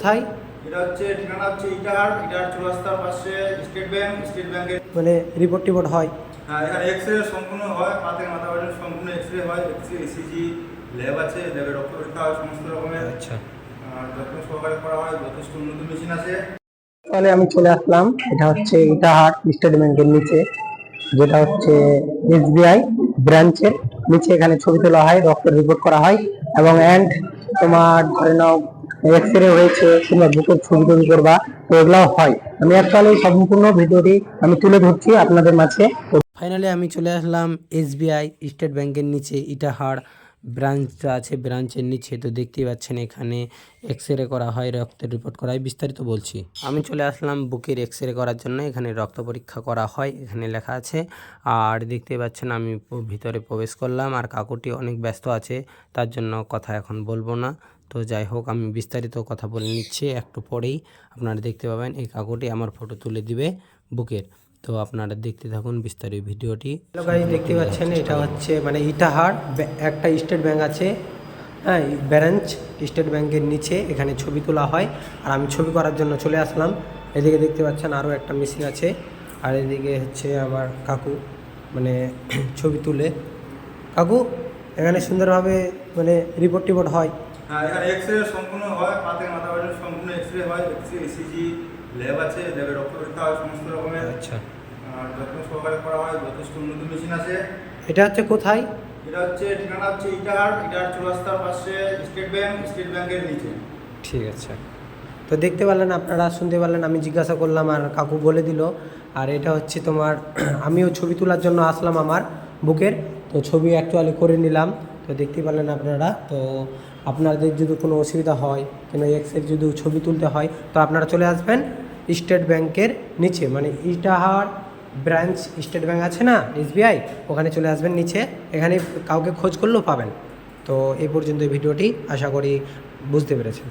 কোথায়? এটা হচ্ছে ঠিকানা হচ্ছে ইটাহার চৌরাস্তার পাশে স্টেট ব্যাংকের। মানে রিপোর্ট হয়? হ্যাঁ, এখানে এক্সরে সম্পূর্ণ হয়, পা থেকে মাথা পর্যন্ত সম্পূর্ণ এক্সরে হয়, এক্সরে ইসিজি ল্যাব আছে, ল্যাবে রক্ত পরীক্ষা হয় সমস্ত রকমের। আচ্ছা, যত্ন সহকারে করা হয়, যথেষ্ট উন্নত মেশিন আছে। তাহলে আমি চলে আসলাম। এটা হচ্ছে ইটাহার স্টেট ব্যাংকের নিচে, যেটা হচ্ছে এসবিআই ব্রাঞ্চের নিচে। এখানে ছবি তোলা হয়, রক্তের রিপোর্ট করা হয় এবং তোমার ধরে নাও এক্সরে হয়েছে কিংবা বুকের ছবি টবি করবা, তো এগুলাও হয়। আমি অ্যাকচুয়ালি সম্পূর্ণ ভিডিওটি আমি তুলে ধরছি আপনাদের মাঝে। ফাইনালি আমি চলে আসলাম এসবিআই স্টেট ব্যাংকের নিচে, ইটাহার ব্রাঞ্চটা আছে, ব্রাঞ্চের নিচে। তো দেখতেই পাচ্ছেন এখানে এক্সরে করা হয়, রক্তের রিপোর্ট করা হয়, বিস্তারিত বলছি। আমি চলে আসলাম বুকের এক্সরে করার জন্য। এখানে রক্ত পরীক্ষা করা হয়, এখানে লেখা আছে। আর দেখতেই পাচ্ছেন আমি ভিতরে প্রবেশ করলাম, আর কাকুটি অনেক ব্যস্ত আছে, তার জন্য কথা এখন বলবো না। তো যাই হোক, আমি বিস্তারিত কথা বলে নিচ্ছি একটু পরেই। আপনারা দেখতে পাবেন এই কাকুটি আমার ফটো তুলে দিবে বুকের। তো আপনারা দেখতে থাকুন বিস্তারিত ভিডিওটি। হ্যালো গাইস, দেখতে পাচ্ছেন এটা হচ্ছে মানে ইটাহার একটা স্টেট ব্যাংক আছে, হ্যাঁ, ব্রাঞ্চ স্টেট ব্যাংকের নিচে। এখানে ছবি তোলা হয়, আর আমি ছবি করার জন্য চলে আসলাম। এদিকে দেখতে পাচ্ছেন আরও একটা মেশিন আছে, আর এদিকে হচ্ছে আমার কাকু মানে ছবি তুলে। কাকু, এখানে সুন্দরভাবে মানে রিপোর্ট হয়? হ্যাঁ, এখানে এক্সরে সম্পূর্ণ হয়, পা থেকে মাথা পর্যন্ত সম্পূর্ণ এক্সরে হয়, এক্সরে ইসিজি ল্যাব আছে, ল্যাবে রক্ত পরীক্ষা হয় সমস্ত রকমের। আচ্ছা, যত্ন সহকারে করা হয়, যথেষ্ট উন্নত মেশিন আছে। এটা হচ্ছে কোথায়? এটা হচ্ছে ঠিকানা হচ্ছে ইটাহার চৌরাস্তার পাশে স্টেট ব্যাংকের নিচে। ঠিক আছে। তো দেখতে পারলেন আপনারা, শুনতে পারলেন, আমি জিজ্ঞাসা করলাম আর কাকু বলে দিল। আর এটা হচ্ছে তোমার আমিও ছবি তোলার জন্য আসলাম আমার বুকের, তো ছবি অ্যাকচুয়ালি করে নিলাম। তো দেখতে পারলেন আপনারা। তো আপনাদের যদি কোনো অসুবিধা হয়, কিংবা এক্সের যদি ছবি তুলতে হয়, তো আপনারা চলে আসবেন স্টেট ব্যাংকের নিচে, মানে ইটাহার ব্রাঞ্চ স্টেট ব্যাংক আছে না, এসবিআই, ওখানে চলে আসবেন নিচে। এখানে কাউকে খোঁজ করলেও পাবেন। তো এই পর্যন্ত ভিডিওটি, আশা করি বুঝতে পেরেছেন।